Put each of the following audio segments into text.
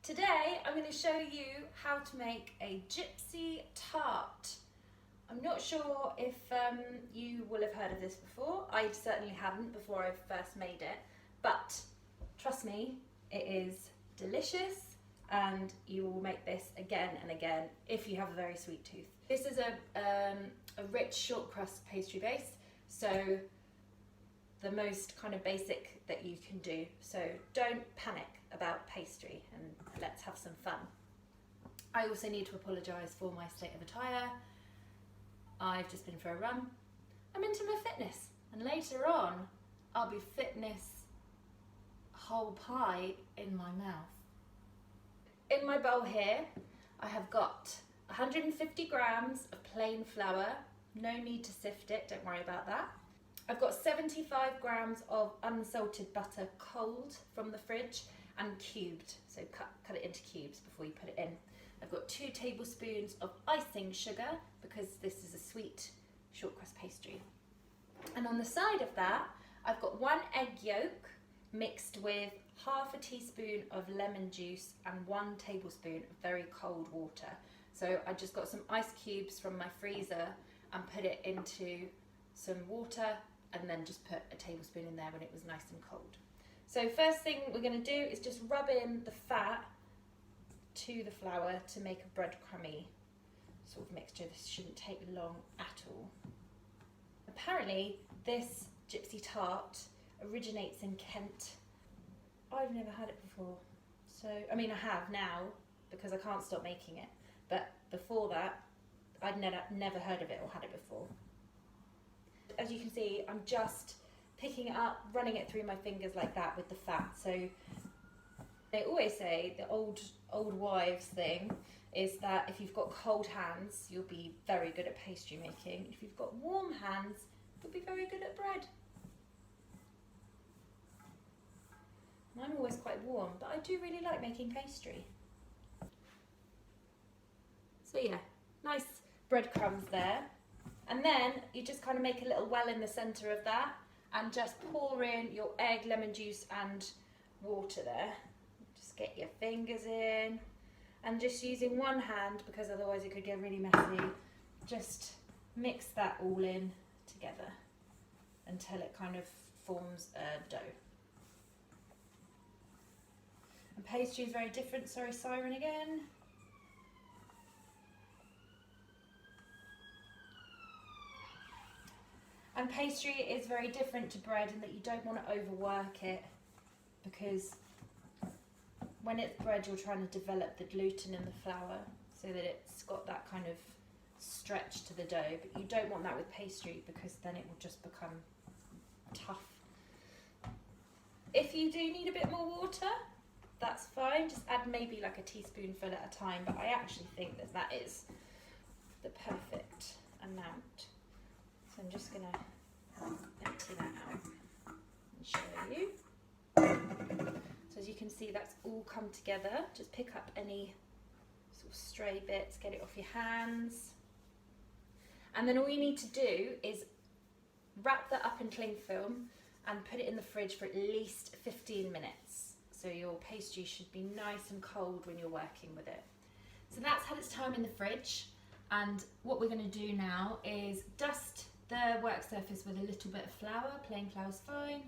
Today I'm going to show you how to make a Gypsy Tart. I'm not sure if you will have heard of this before. I certainly hadn't before I first made it, but trust me, it is delicious and you will make this again and again if you have a very sweet tooth. This is a rich short crust pastry base, so the most kind of basic that you can do. So don't panic about pastry and let's have some fun. I also need to apologise for my state of attire. I've just been for a run. I'm into my fitness, and later on I'll be fitness whole pie in my mouth. In my bowl here I have got 150 grams of plain flour. No need to sift it, don't worry about that. I've got 75 grams of unsalted butter cold from the fridge and cubed, so cut it into cubes before you put it in. I've got 2 tablespoons of icing sugar because this is a sweet short crust pastry. And on the side of that, I've got 1 egg yolk mixed with half a teaspoon of lemon juice and 1 tablespoon of very cold water. So I just got some ice cubes from my freezer and put it into some water and then just put a tablespoon in there when it was nice and cold. So first thing we're going to do is just rub in the fat to the flour to make a breadcrumby sort of mixture. This shouldn't take long at all. Apparently this Gypsy Tart originates in Kent. I've never had it before. So, I mean I have now because I can't stop making it, but before that I'd never heard of it or had it before. As you can see, I'm just picking it up, running it through my fingers like that with the fat. So they always say, the old wives thing is that if you've got cold hands, you'll be very good at pastry making. If you've got warm hands, you'll be very good at bread. And I'm always quite warm, but I do really like making pastry. So yeah, nice breadcrumbs there. And then you just kind of make a little well in the centre of that and just pour in your egg, lemon juice and water there. Just get your fingers in and just using one hand because otherwise it could get really messy. Just mix that all in together until it kind of forms a dough. And pastry is very different. Sorry, siren again. And pastry is very different to bread in that you don't want to overwork it, because when it's bread you're trying to develop the gluten in the flour so that it's got that kind of stretch to the dough, but you don't want that with pastry because then it will just become tough. If you do need a bit more water, that's fine, just add maybe like a teaspoonful at a time, but I actually think that that is the perfect amount. So I'm just going to empty that out and show you. So as you can see, that's all come together. Just pick up any sort of stray bits, get it off your hands. And then all you need to do is wrap that up in cling film and put it in the fridge for at least 15 minutes. So your pastry should be nice and cold when you're working with it. So that's had its time in the fridge. And what we're going to do now is dust the work surface with a little bit of flour, plain flour's fine,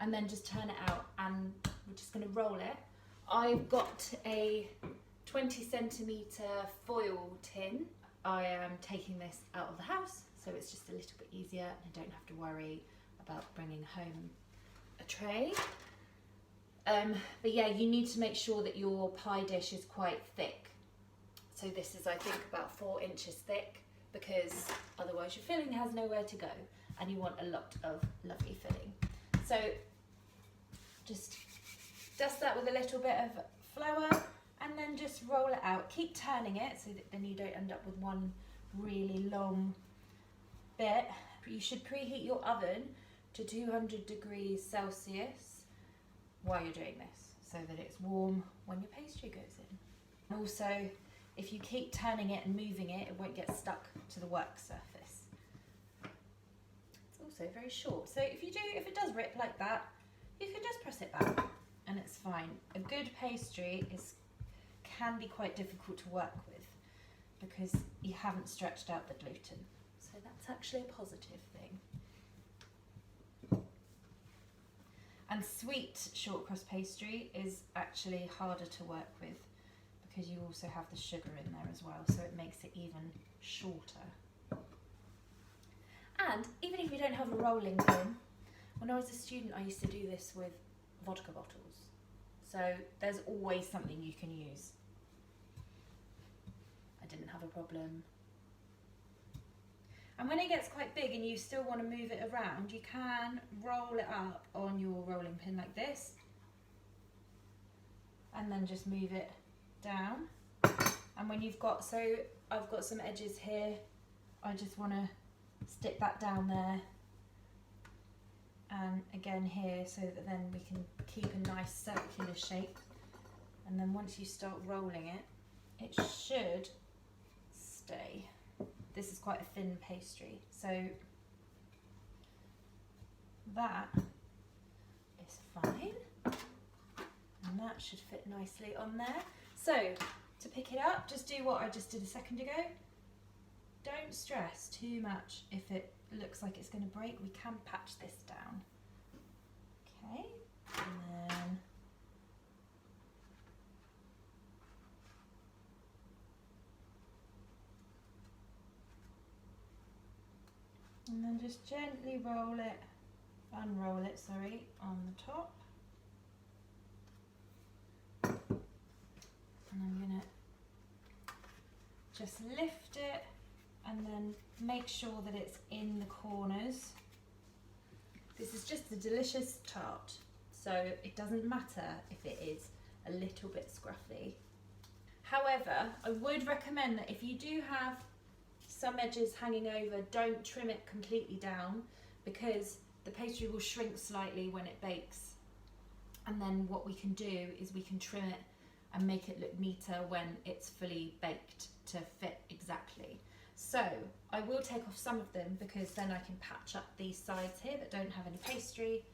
and then just turn it out and we're just going to roll it. I've got a 20 centimetre foil tin. I am taking this out of the house so it's just a little bit easier and I don't have to worry about bringing home a tray. But yeah, you need to make sure that your pie dish is quite thick. So this is, I think, about 4 inches thick, because otherwise your filling has nowhere to go and you want a lot of lovely filling. So just dust that with a little bit of flour and then just roll it out. Keep turning it so that then you don't end up with one really long bit. You should preheat your oven to 200 degrees Celsius while you're doing this so that it's warm when your pastry goes in. And also, if you keep turning it and moving it, it won't get stuck to the work surface. It's also very short, so if it does rip like that, you can just press it back and it's fine. A good pastry is can be quite difficult to work with because you haven't stretched out the gluten. So that's actually a positive thing. And sweet shortcrust pastry is actually harder to work with because you also have the sugar in there as well, so it makes it even shorter. And even if you don't have a rolling pin, when I was a student I used to do this with vodka bottles. So there's always something you can use. I didn't have a problem. And when it gets quite big and you still want to move it around, you can roll it up on your rolling pin like this. And then just move it down. And when you've got, so I've got some edges here, I just want to stick that down there. And again here, so that then we can keep a nice circular shape. And then once you start rolling it, it should stay. This is quite a thin pastry, so that is fine. And that should fit nicely on there. So to pick it up, just do what I just did a second ago. Don't stress too much if it looks like it's going to break. We can patch this down. Okay, and then just gently roll it, unroll it, sorry, on the top. And I'm going to just lift it and then make sure that it's in the corners. This is just a delicious tart, so it doesn't matter if it is a little bit scruffy. However, I would recommend that if you do have some edges hanging over, don't trim it completely down because the pastry will shrink slightly when it bakes. And then what we can do is we can trim it and make it look neater when it's fully baked to fit exactly. So I will take off some of them because then I can patch up these sides here that don't have any pastry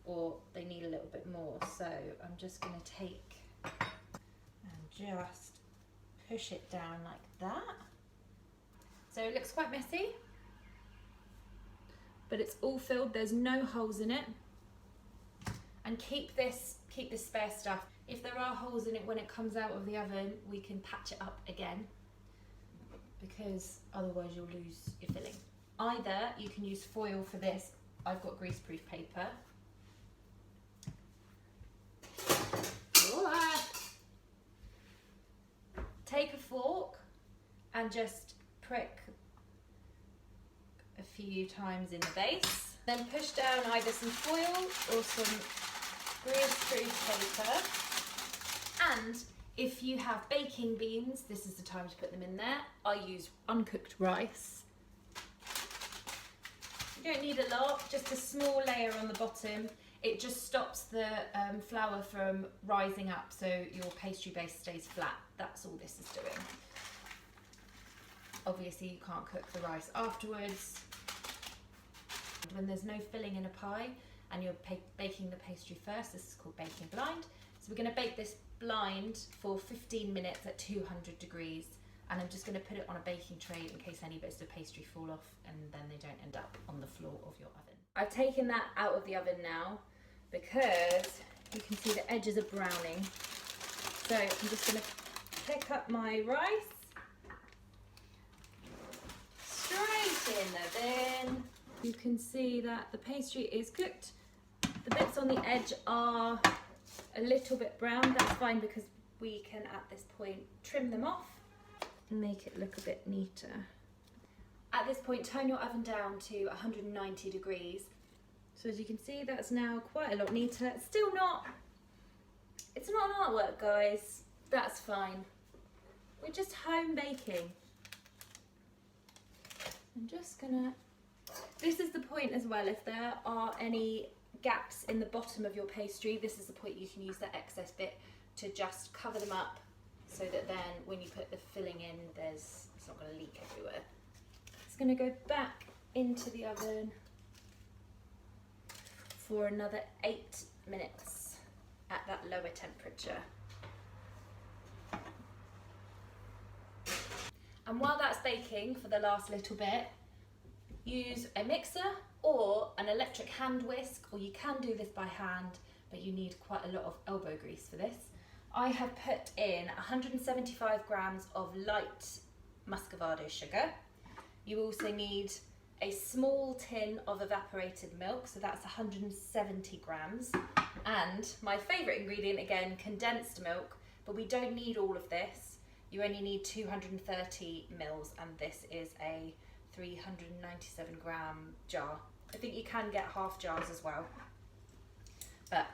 or they need a little bit more. So I'm just going to take and just push it down like that. So it looks quite messy, but it's all filled, there's no holes in it. And keep this spare stuff. If there are holes in it when it comes out of the oven, we can patch it up again because otherwise you'll lose your filling. Either you can use foil for this. I've got greaseproof paper. Take a fork and just prick a few times in the base. Then push down either some foil or some greaseproof paper. And if you have baking beans, this is the time to put them in there. I use uncooked rice. You don't need a lot, just a small layer on the bottom. It just stops the flour from rising up so your pastry base stays flat. That's all this is doing. Obviously you can't cook the rice afterwards. When there's no filling in a pie and you're baking the pastry first, this is called baking blind. So we're going to bake this blind for 15 minutes at 200 degrees. And I'm just going to put it on a baking tray in case any bits of pastry fall off and then they don't end up on the floor of your oven. I've taken that out of the oven now because you can see the edges are browning. So I'm just going to pick up my rice, straight in the bin. You can see that the pastry is cooked. The bits on the edge are a little bit brown. That's fine because we can at this point trim them off and make it look a bit neater. At this point, turn your oven down to 190 degrees. So as you can see, that's now quite a lot neater. It's still not, it's not an artwork, guys. That's fine. We're just home baking. I'm just gonna, this is the point as well, if there are any gaps in the bottom of your pastry, this is the point you can use that excess bit to just cover them up so that then when you put the filling in, it's not gonna leak everywhere. It's gonna go back into the oven for another 8 minutes at that lower temperature. And while that's baking for the last little bit, use a mixer or an electric hand whisk, or you can do this by hand, but you need quite a lot of elbow grease for this. I have put in 175 grams of light muscovado sugar. You also need a small tin of evaporated milk, so that's 170 grams. And my favourite ingredient again, condensed milk, but we don't need all of this. You only need 230 mils, and this is a 397 gram jar. I think you can get half jars as well, but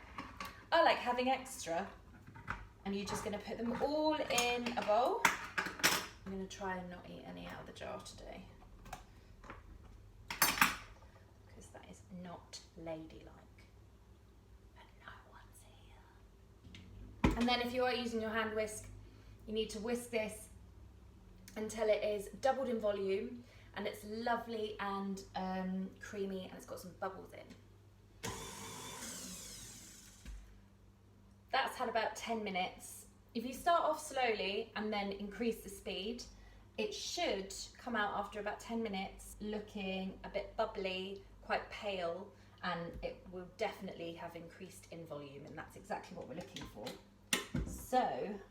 I like having extra. And you're just going to put them all in a bowl. I'm going to try and not eat any out of the jar today, because that is not ladylike. But no one's here. And then if you are using your hand whisk, you need to whisk this until it is doubled in volume and it's lovely and creamy and it's got some bubbles in. That's had about 10 minutes. If you start off slowly and then increase the speed, it should come out after about 10 minutes looking a bit bubbly, quite pale, and it will definitely have increased in volume, and that's exactly what we're looking for. So,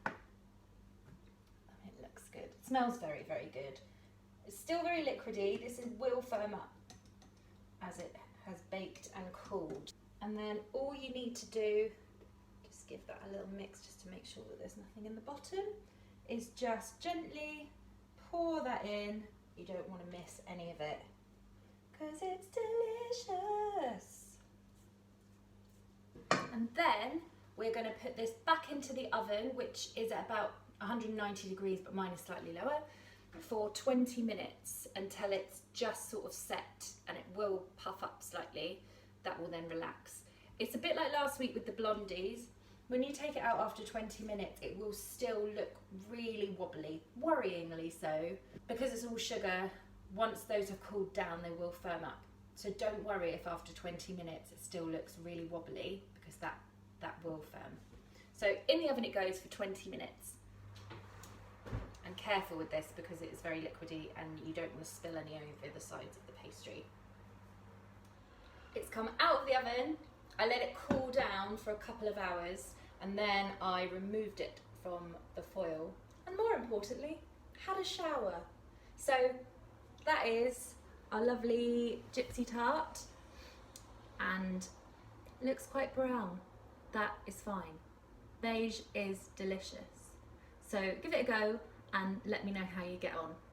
it looks good. It smells very, very good. It's still very liquidy. This will firm up as it has baked and cooled. And then all you need to do, just give that a little mix just to make sure that there's nothing in the bottom, is just gently pour that in. You don't want to miss any of it, because it's delicious. And then we're going to put this back into the oven, which is at about 190 degrees, but mine is slightly lower, for 20 minutes until it's just sort of set, and it will puff up slightly. That will then relax. It's a bit like last week with the blondies. When you take it out after 20 minutes, it will still look really wobbly, worryingly so. Because it's all sugar, once those have cooled down, they will firm up. So don't worry if after 20 minutes it still looks really wobbly, because that will firm. So in the oven it goes for 20 minutes. And careful with this because it is very liquidy and you don't want to spill any over the sides of the pastry. It's come out of the oven. I let it cool down for a couple of hours, and then I removed it from the foil, and more importantly, had a shower. So that is our lovely Gypsy Tart, and looks quite brown. That is fine. Beige is delicious. So give it a go and let me know how you get on.